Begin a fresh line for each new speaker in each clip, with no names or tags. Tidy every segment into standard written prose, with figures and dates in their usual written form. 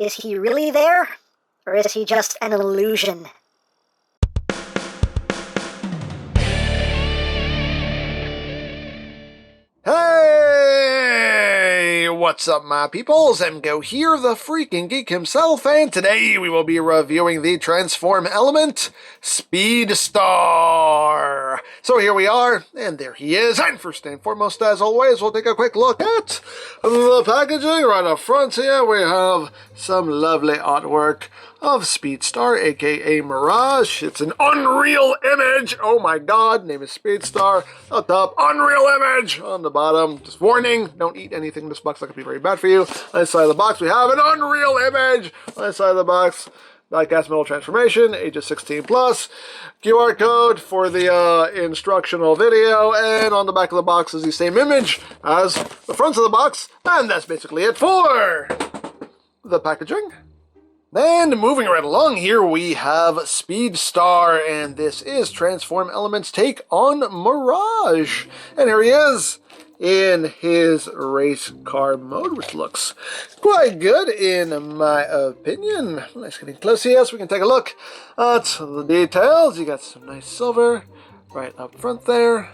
Is he really there? Or is he just an illusion?
Hey! What's up, my peoples? EmGo here, the freaking geek himself, and today we will be reviewing the Transform Element Speedstar. So here we are, and there he is. And first and foremost, as always, we'll take a quick look at the packaging. Right up front here, we have some lovely artwork of Speedstar, aka Mirage. It's an unreal image. Oh my god, name is Speedstar. Up top, unreal image. On the bottom, just warning, don't eat anything in this box. That could be very bad for you. On the side of the box, we have an unreal image. On the side of the box, diecast metal transformation, ages 16 plus. QR code for the instructional video, and on the back of the box is the same image as the front of the box, and that's basically it for the packaging. And moving right along, here we have Speedstar, and this is Transform Element's take on Mirage. And here he is in his race car mode, which looks quite good in my opinion. Let's get in close here so we can take a look at the details. You got some nice silver right up front there.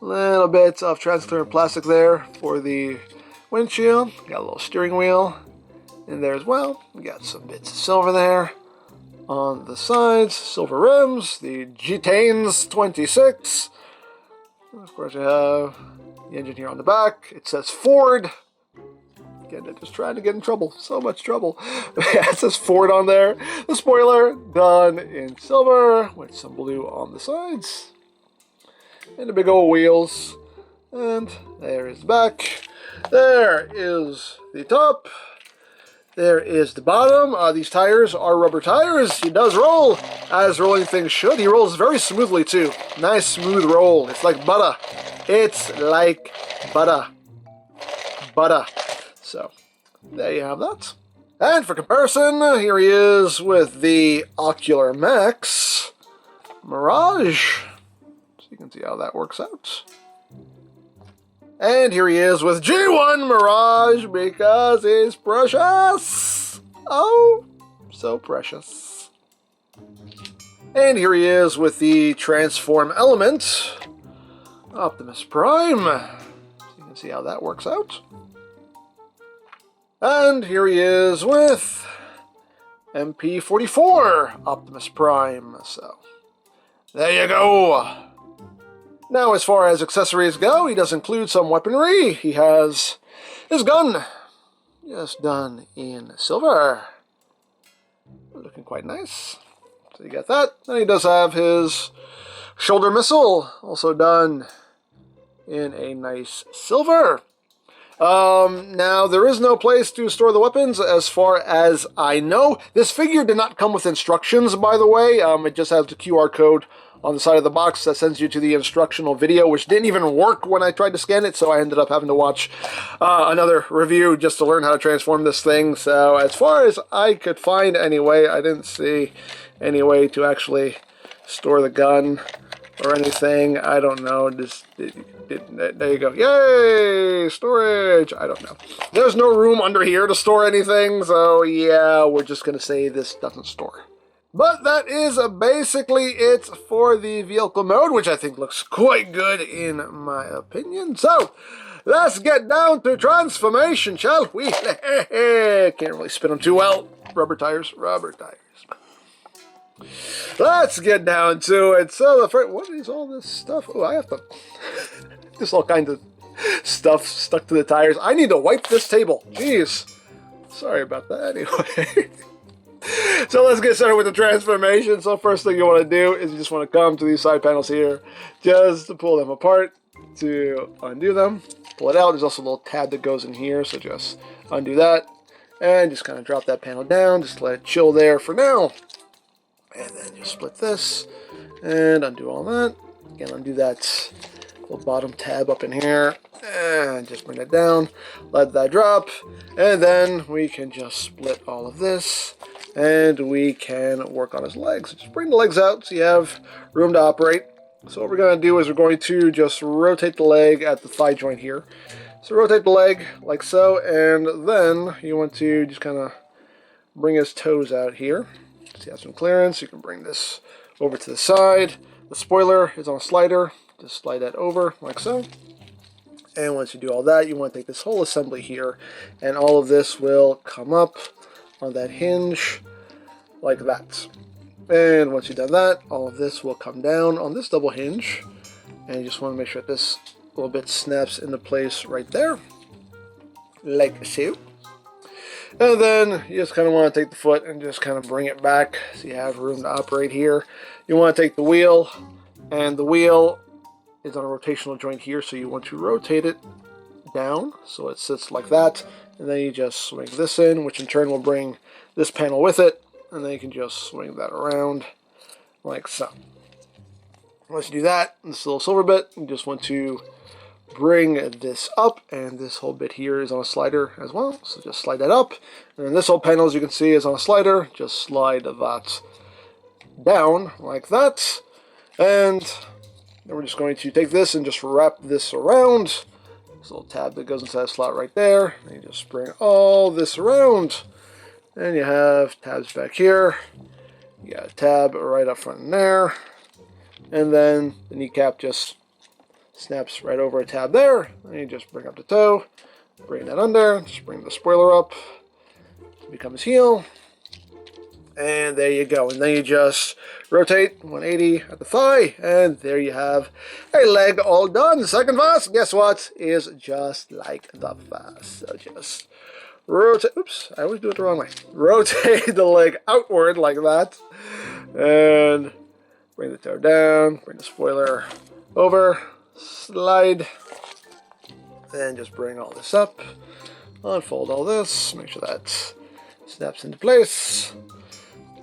Little bit of transparent plastic there for the windshield. Got a little steering wheel in there as well. We got some bits of silver there on the sides, silver rims, the G-Tanes 26. And of course, we have the engine here on the back. It says Ford. Again, they're just trying to get in trouble. So much trouble. Yeah, it says Ford on there. The spoiler done in silver with some blue on the sides. And the big old wheels. And there is the back. There is the top. There is the bottom. These tires are rubber tires. He does roll, as rolling things should. He rolls very smoothly, too. Nice, smooth roll. It's like butter. It's like butter. Butter. So, there you have that. And for comparison, here he is with the Ocular Max Mirage. So you can see how that works out. And here he is with G1 Mirage, because he's precious. Oh, so precious. And here he is with the Transform Element Optimus Prime. So you can see how that works out. And here he is with MP44 Optimus Prime. So there you go. Now, as far as accessories go, he does include some weaponry. He has his gun, just done in silver. Looking quite nice. So you got that. And he does have his shoulder missile, also done in a nice silver. Now, there is no place to store the weapons, as far as I know. This figure did not come with instructions, by the way. It just has the QR code on the side of the box that sends you to the instructional video, which didn't even work when I tried to scan it, so I ended up having to watch another review just to learn how to transform this thing. So as far as I could find anyway, I didn't see any way to actually store the gun or anything. I don't know. There you go. Yay! Storage! I don't know. There's no room under here to store anything, so yeah, we're just going to say this doesn't store. But that is basically it for the vehicle mode, which I think looks quite good in my opinion. So, let's get down to transformation, shall we? Can't really spin them too well. Rubber tires, rubber tires. Let's get down to it. So, the first, what is all this stuff? Oh, I have to... There's all kinds of stuff stuck to the tires. I need to wipe this table. Jeez. Sorry about that anyway. So let's get started with the transformation. So first thing you want to do is you just want to come to these side panels here, just to pull them apart to undo them. Pull it out. There's also a little tab that goes in here, so just undo that and just kind of drop that panel down. Just let it chill there for now. And then just split this and undo all that. Again, undo that little bottom tab up in here and just bring it down. Let that drop, and then we can just split all of this. And we can work on his legs. Just bring the legs out so you have room to operate. So what we're going to do is we're going to just rotate the leg at the thigh joint here. So rotate the leg like so, and then you want to just kind of bring his toes out here. So you have some clearance. You can bring this over to the side. The spoiler is on a slider. Just slide that over like so. And once you do all that, you want to take this whole assembly here, and all of this will come up on that hinge like that. And once you've done that, all of this will come down on this double hinge, and you just want to make sure that this little bit snaps into place right there, like so. And then you just kind of want to take the foot and just kind of bring it back so you have room to operate here. You want to take the wheel, and the wheel is on a rotational joint here, so you want to rotate it down so it sits like that, and then you just swing this in, which in turn will bring this panel with it, and then you can just swing that around like so. Once you do that, this little silver bit, you just want to bring this up, and this whole bit here is on a slider as well, so just slide that up. And then this whole panel, as you can see, is on a slider. Just slide that down like that, and then we're just going to take this and just wrap this around. This little tab that goes inside the slot right there, and you just bring all this around, and you have tabs back here. You got a tab right up front in there, and then the kneecap just snaps right over a tab there, and you just bring up the toe, bring that under, just bring the spoiler up, it becomes heel, and there you go. And then you just rotate 180 at the thigh, and there you have a leg all done. The second verse, guess what, is just like the first. So just rotate, oops, I always do it the wrong way. Rotate the leg outward like that, and bring the toe down, bring the spoiler over, slide, and just bring all this up, unfold all this, make sure that snaps into place,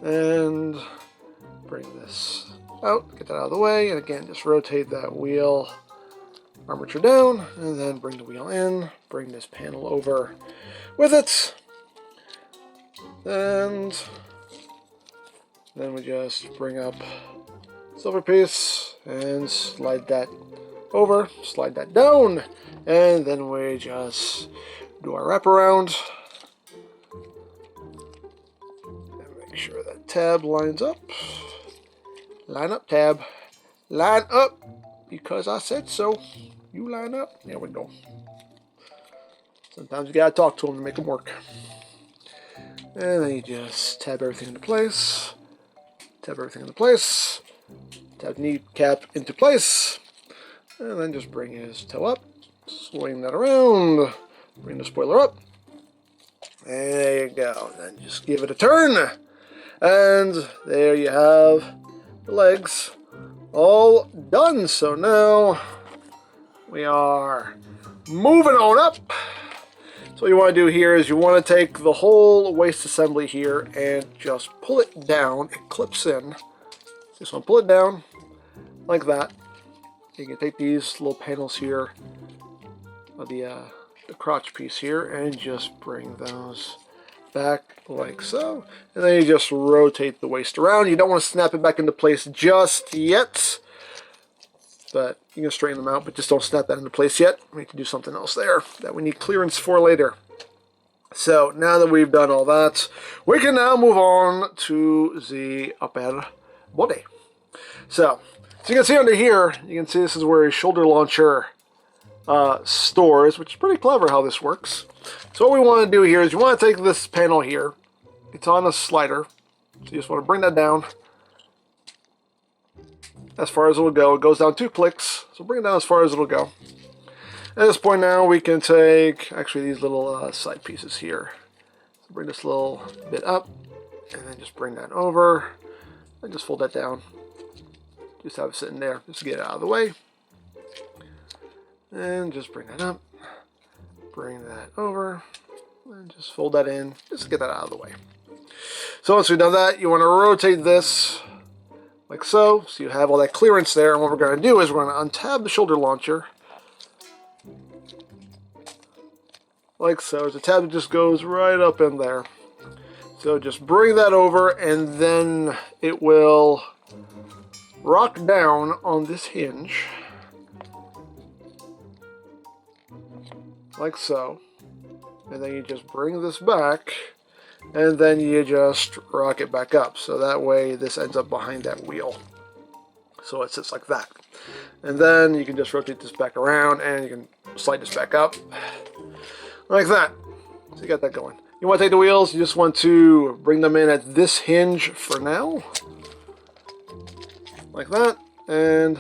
and bring this out, get that out of the way, and again just rotate that wheel armature down, and then bring the wheel in, bring this panel over with it, and then we just bring up silver piece and slide that over, slide that down, and then we just do our wraparound and make sure that tab lines up. Line up, tab. Line up, because I said so. You line up. There we go. Sometimes you gotta talk to them to make them work. And then you just tab everything into place. Tab everything into place. Tab kneecap into place. And then just bring his toe up, swing that around, bring the spoiler up, there you go. Then just give it a turn, and there you have the legs all done. So now we are moving on up. So what you want to do here is you want to take the whole waist assembly here and just pull it down. It clips in. Just want to pull it down like that. You can take these little panels here of the crotch piece here and just bring those back like so. And then you just rotate the waist around. You don't want to snap it back into place just yet, but you can straighten them out, but just don't snap that into place yet. We need to do something else there that we need clearance for later. So now that we've done all that, we can now move on to the upper body. So you can see under here, you can see this is where a shoulder launcher stores, which is pretty clever how this works. So what we want to do here is you want to take this panel here. It's on a slider. So you just want to bring that down as far as it'll go. It goes down 2 clicks. So bring it down as far as it'll go. At this point now, we can take actually these little side pieces here. So bring this little bit up, and then just bring that over, and just fold that down. Just have it sitting there, just to get it out of the way. And just bring that up, bring that over, and just fold that in, just to get that out of the way. So once we've done that, you want to rotate this like so, so you have all that clearance there. And what we're going to do is we're going to untab the shoulder launcher, like so. There's a tab that just goes right up in there. So just bring that over, and then it will rock down on this hinge, like so. And then you just bring this back, and then you just rock it back up. So that way this ends up behind that wheel. So it sits like that. And then you can just rotate this back around and you can slide this back up like that. So you got that going. You want to take the wheels, you just want to bring them in at this hinge for now. Like that. And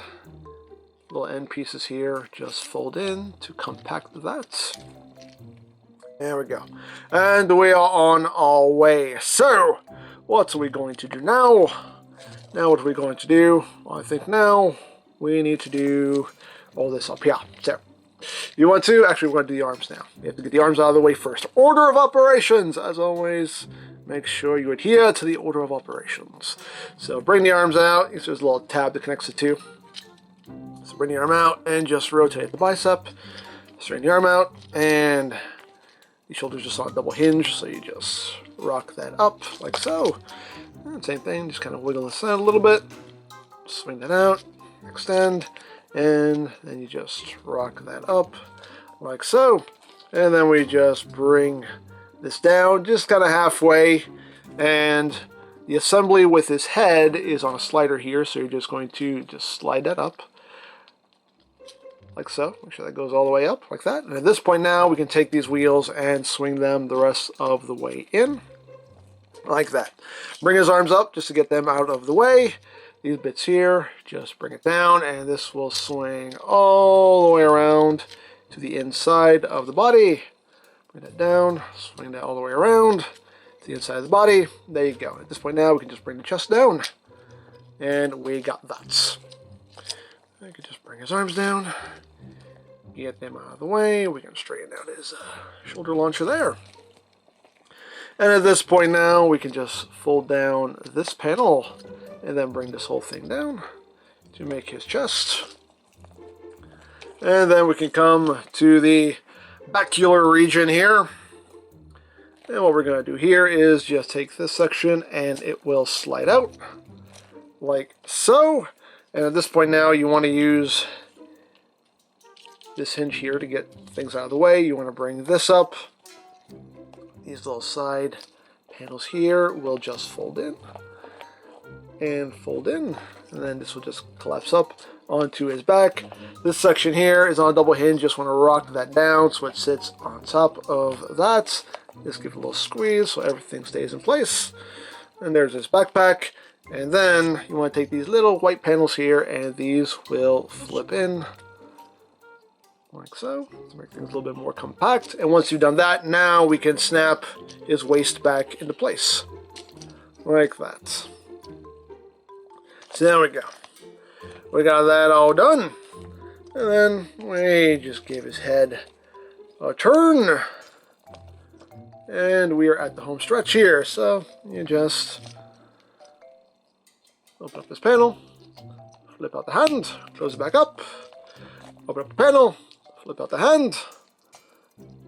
little end pieces here just fold in to compact that. There we go. And we are on our way. So, what are we going to do now? Now what are we going to do? Well, I think now we need to do all this up here. So, you want to, actually we're going to do the arms now. You have to get the arms out of the way first. Order of operations, as always, make sure you adhere to the order of operations. So bring the arms out. There's a little tab that connects the two. So bring the arm out and just rotate the bicep. Straighten the arm out, and the shoulder's just on a double hinge, so you just rock that up like so. And same thing, just kind of wiggle this out a little bit. Swing that out, extend, and then you just rock that up like so. And then we just bring this down just kind of halfway, and the assembly with his head is on a slider here, so you're just going to just slide that up like so. Make sure that goes all the way up like that. And at this point now we can take these wheels and swing them the rest of the way in like that. Bring his arms up just to get them out of the way. These bits here, just bring it down, and this will swing all the way around to the inside of the body. Bring that down, swing that all the way around to the inside of the body. There you go. At this point now we can just bring the chest down, and we got that. I can just bring his arms down, get them out of the way. We can straighten out his shoulder launcher there. And at this point now, we can just fold down this panel and then bring this whole thing down to make his chest. And then we can come to the bacular region here. And what we're going to do here is just take this section and it will slide out like so. And at this point now, you want to use this hinge here to get things out of the way. You want to bring this up. These little side panels here will just fold in and fold in. And then this will just collapse up onto his back. This section here is on a double hinge. Just want to rock that down so it sits on top of that. Just give it a little squeeze so everything stays in place. And there's his backpack. And then you want to take these little white panels here, and these will flip in like so to make things a little bit more compact. And once you've done that, now we can snap his waist back into place like that. So there we go. We got that all done. And then we just give his head a turn. And we are at the home stretch here. So you just open up this panel, flip out the hand, close it back up, open up the panel, flip out the hand,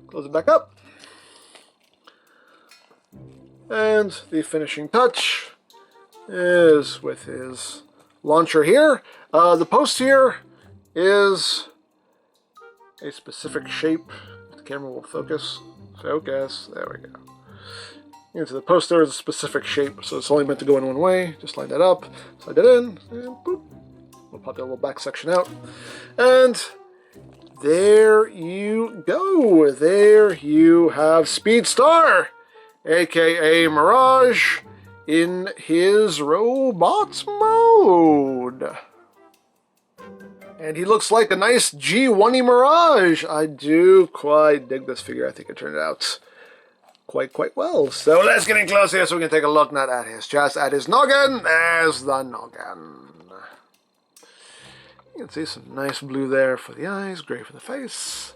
close it back up. And the finishing touch is with his launcher here. The post here is a specific shape. The camera will focus. Focus. There we go. So the poster is a specific shape, so it's only meant to go in one way. Just slide that up, slide that in, and boop. We'll pop that little back section out. And there you go. There you have Speed Star, aka Mirage, in his robot mode. And he looks like a nice G1-y Mirage. I do quite dig this figure. I think it turned out quite well. So let's get in close here so we can take a look not at his chest, at his noggin. There's the noggin. You can see some nice blue there for the eyes, gray for the face,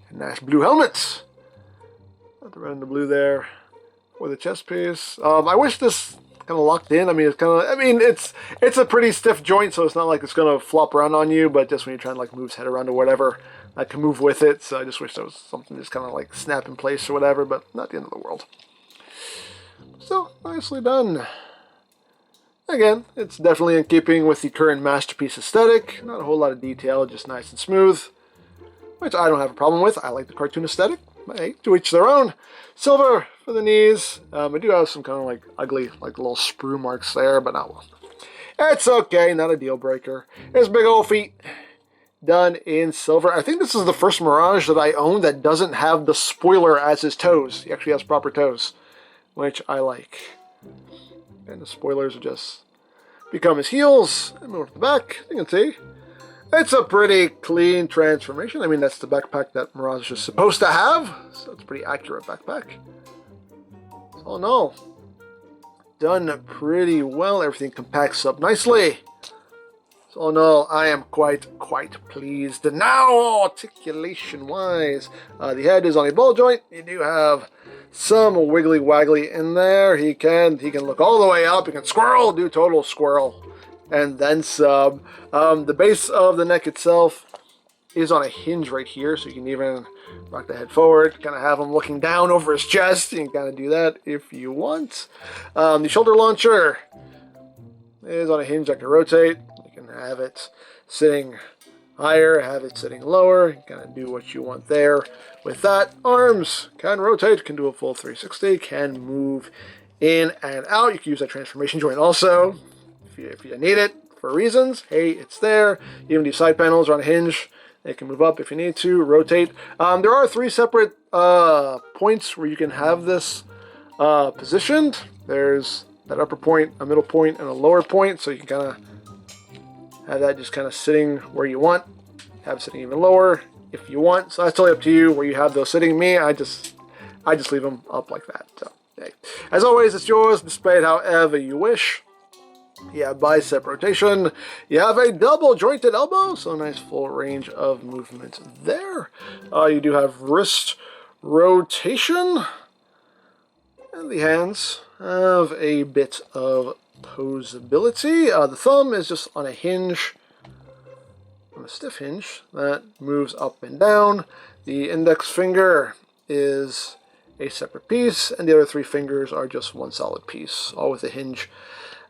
and nice blue helmet. Got the red and the blue there for the chest piece. I wish this kind of locked in. I mean, it's kind of, it's a pretty stiff joint, so it's not like it's going to flop around on you, but just when you're trying to like move his head around or whatever, I can move with it. So I just wish there was something just kind of like snap in place or whatever, but not the end of the world. So nicely done. Again, it's definitely in keeping with the current masterpiece aesthetic. Not a whole lot of detail, just nice and smooth, which I don't have a problem with. I like the cartoon aesthetic. hey, to each their own. Silver for the knees. I do have some kind of like ugly, like little sprue marks there, but not one. It's okay, not a deal breaker. There's big old feet. Done in silver. I think this is the first Mirage that I own that doesn't have the spoiler as his toes. He actually has proper toes, which I like. And the spoilers will just become his heels. And move to the back. You can see. It's a pretty clean transformation. I mean, that's the backpack that Mirage is supposed to have. So it's a pretty accurate backpack. All in all, done pretty well. Everything compacts up nicely. So all in all, I am quite pleased. Now, articulation-wise, the head is on a ball joint. You do have some wiggly waggly in there. He can look all the way up. He can squirrel, do total squirrel, and then some. The base of the neck itself is on a hinge right here, so you can even rock the head forward, kind of have him looking down over his chest. You can kind of do that if you want. The shoulder launcher is on a hinge that can rotate. Have it sitting higher, have it sitting lower. You kind of do what you want there. With that, arms can rotate, can do a full 360, can move in and out. You can use that transformation joint also if you need it for reasons. Hey, it's there. Even these side panels are on a hinge. They can move up if you need to, rotate. There are 3 separate points where you can have this positioned. There's that upper point, a middle point, and a lower point, so you can kind of have that just kind of sitting where you want. Have it sitting even lower if you want. So that's totally up to you where you have those sitting. Me, I just leave them up like that. So, hey. As always, it's yours. Display it however you wish. You have bicep rotation. You have a double jointed elbow. So nice full range of movement there. You do have wrist rotation. And the hands have a bit of posability. The thumb is just on a hinge, on a stiff hinge that moves up and down. The index finger is a separate piece, and the other 3 fingers are just one solid piece, all with a hinge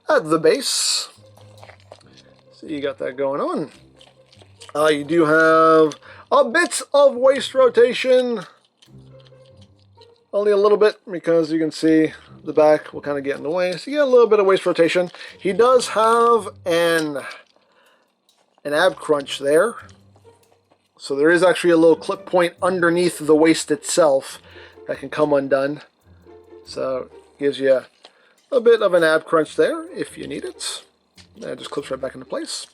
at the base. So you got that going on. You do have a bit of waist rotation. Only a little bit, because you can see the back will kind of get in the way. So you get a little bit of waist rotation. He does have an ab crunch there. So there is actually a little clip point underneath the waist itself that can come undone. So it gives you a bit of an ab crunch there if you need it. And it just clips right back into place.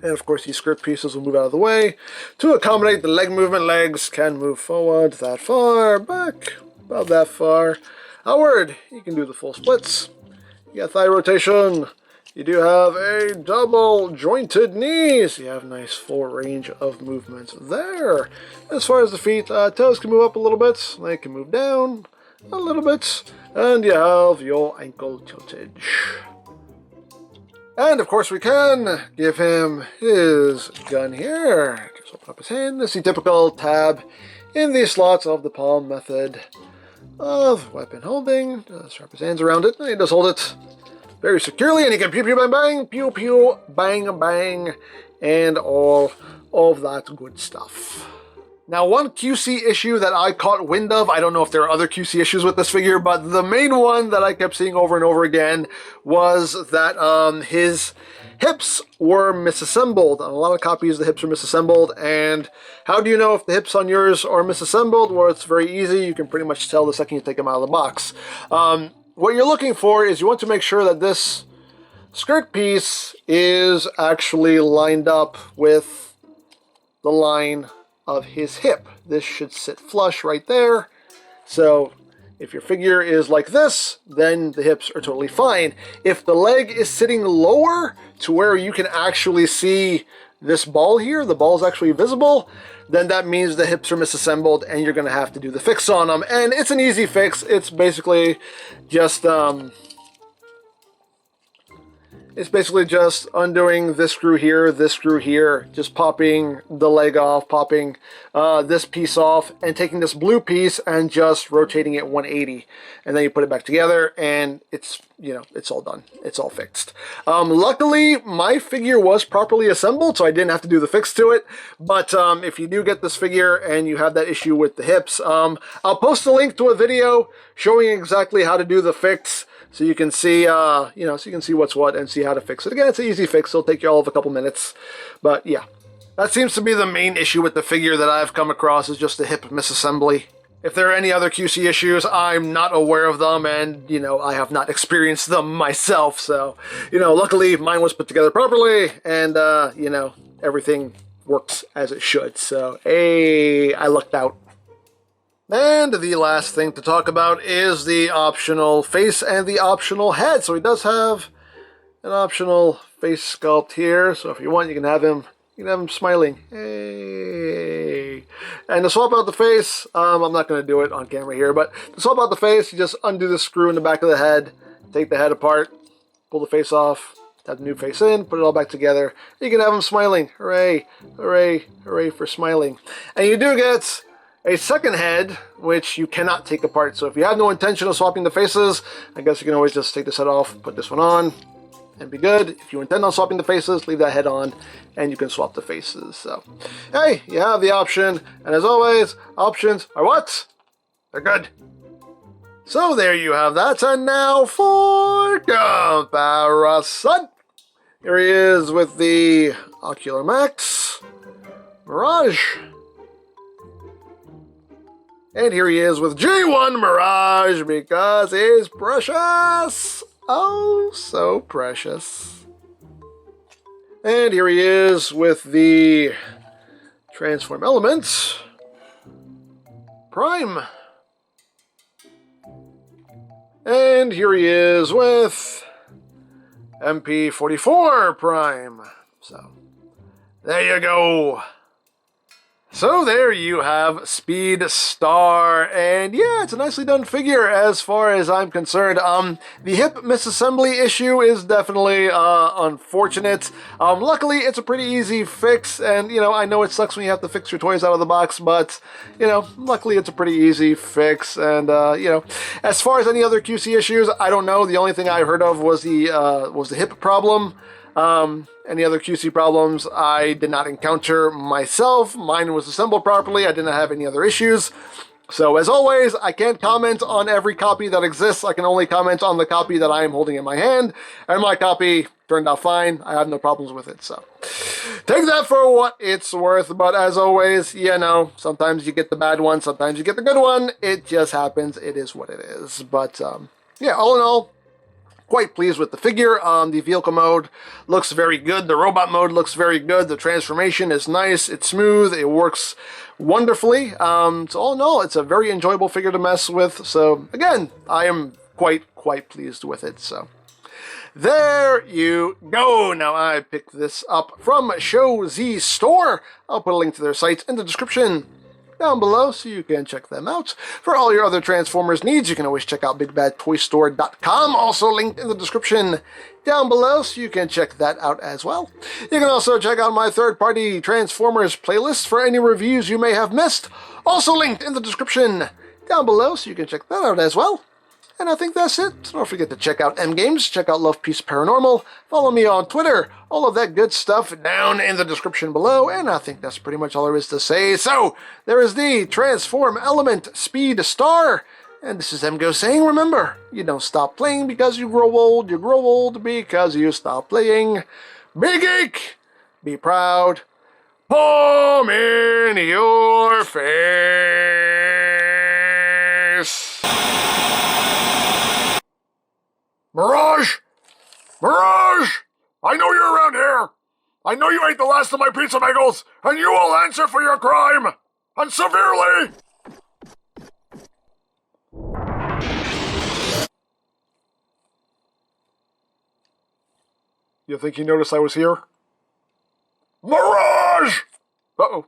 And of course these skirt pieces will move out of the way to accommodate the leg movement. Legs can move forward that far, back about that far, outward. You can do the full splits. You got thigh rotation. You do have a double jointed knee. So you have a nice full range of movements there. As far as the feet, toes can move up a little bit. They can move down a little bit. And you have your ankle tiltage. And of course we can give him his gun here. Just open up his hand. This is the typical tab in the slots of the palm method of weapon holding. Just wrap his hands around it, and he does hold it very securely, and he can pew pew bang bang, pew pew bang bang, and all of that good stuff. Now, one QC issue that I caught wind of, I don't know if there are other QC issues with this figure, but the main one that I kept seeing over and over again was that his hips were misassembled. On a lot of copies, the hips are misassembled, and how do you know if the hips on yours are misassembled? Well, it's very easy. You can pretty much tell the second you take them out of the box. What you're looking for is you want to make sure that this skirt piece is actually lined up with the line of his hip. This should sit flush right there. So if your figure is like this, then the hips are totally fine. If the leg is sitting lower to where you can actually see this ball here, the ball is actually visible, then that means the hips are misassembled and you're going to have to do the fix on them. And it's an easy fix. It's basically just It's basically just undoing this screw here, just popping the leg off, popping this piece off, and taking this blue piece and just rotating it 180. And then you put it back together, and it's, you know, it's all done. It's all fixed. Luckily, my figure was properly assembled, so I didn't have to do the fix to it. But if you do get this figure and you have that issue with the hips, I'll post a link to a video showing exactly how to do the fix. So you can see, so you can see what's what and see how to fix it. Again, it's an easy fix. It'll take you all of a couple minutes. But yeah, that seems to be the main issue with the figure that I've come across, is just the hip misassembly. If there are any other QC issues, I'm not aware of them, and, you know, I have not experienced them myself. So, you know, luckily mine was put together properly, and, you know, everything works as it should. So, hey, I lucked out. And the last thing to talk about is the optional face and the optional head. So he does have an optional face sculpt here. So if you want, you can have him smiling. Hey. And to swap out the face, I'm not going to do it on camera here, but to swap out the face, you just undo the screw in the back of the head, take the head apart, pull the face off, have the new face in, put it all back together. You can have him smiling. Hooray, hooray, hooray for smiling. And you do get a second head, which you cannot take apart. So if you have no intention of swapping the faces, I guess you can always just take this head off, put this one on, and be good. If you intend on swapping the faces, leave that head on, and you can swap the faces. So, hey, you have the option. And as always, options are what? They're good. So there you have that. And now for comparison. Here he is with the Ocular Max Mirage. And here he is with G1 Mirage, because he's precious. Oh, so precious. And here he is with the Transform Elements Prime. And here he is with MP44 Prime. So, there you go. So there you have Speed Star, and yeah, it's a nicely done figure as far as I'm concerned. The hip misassembly issue is definitely unfortunate. Luckily, it's a pretty easy fix, and you know, I know it sucks when you have to fix your toys out of the box, but you know, luckily it's a pretty easy fix. And you know, as far as any other QC issues, I don't know. The only thing I heard of was the hip problem. Any other QC problems I did not encounter myself. Mine was assembled properly. I didn't have any other issues. So as always, I can't comment on every copy that exists. I can only comment on the copy that I am holding in my hand. And my copy turned out fine. I have no problems with it. So take that for what it's worth. But as always, you know, sometimes you get the bad one. Sometimes you get the good one. It just happens. It is what it is. But yeah, all in all, quite pleased with the figure. The vehicle mode looks very good. The robot mode looks very good. The transformation is nice. It's smooth. It works wonderfully. So all in all, it's a very enjoyable figure to mess with. So again, I am quite pleased with it. So there you go. Now I picked this up from Show Z Store. I'll put a link to their site in the description down below so you can check them out. For all your other Transformers needs, you can always check out BigBadToyStore.com, also linked in the description down below so you can check that out as well. You can also check out my third-party Transformers playlist for any reviews you may have missed, also linked in the description down below so you can check that out as well. And I think that's it. So don't forget to check out EmGo's, check out Love Peace Paranormal, follow me on Twitter, all of that good stuff down in the description below, and I think that's pretty much all there is to say. So, there is the Transform Element Speed Star, and this is EmGo saying, remember, you don't stop playing because you grow old because you stop playing. Be geek, be proud, palm in your face. Mirage! Mirage! I know you're around here! I know you ate the last of my pizza bagels, and you will answer for your crime! And severely! You think he noticed I was here? Mirage! Uh-oh.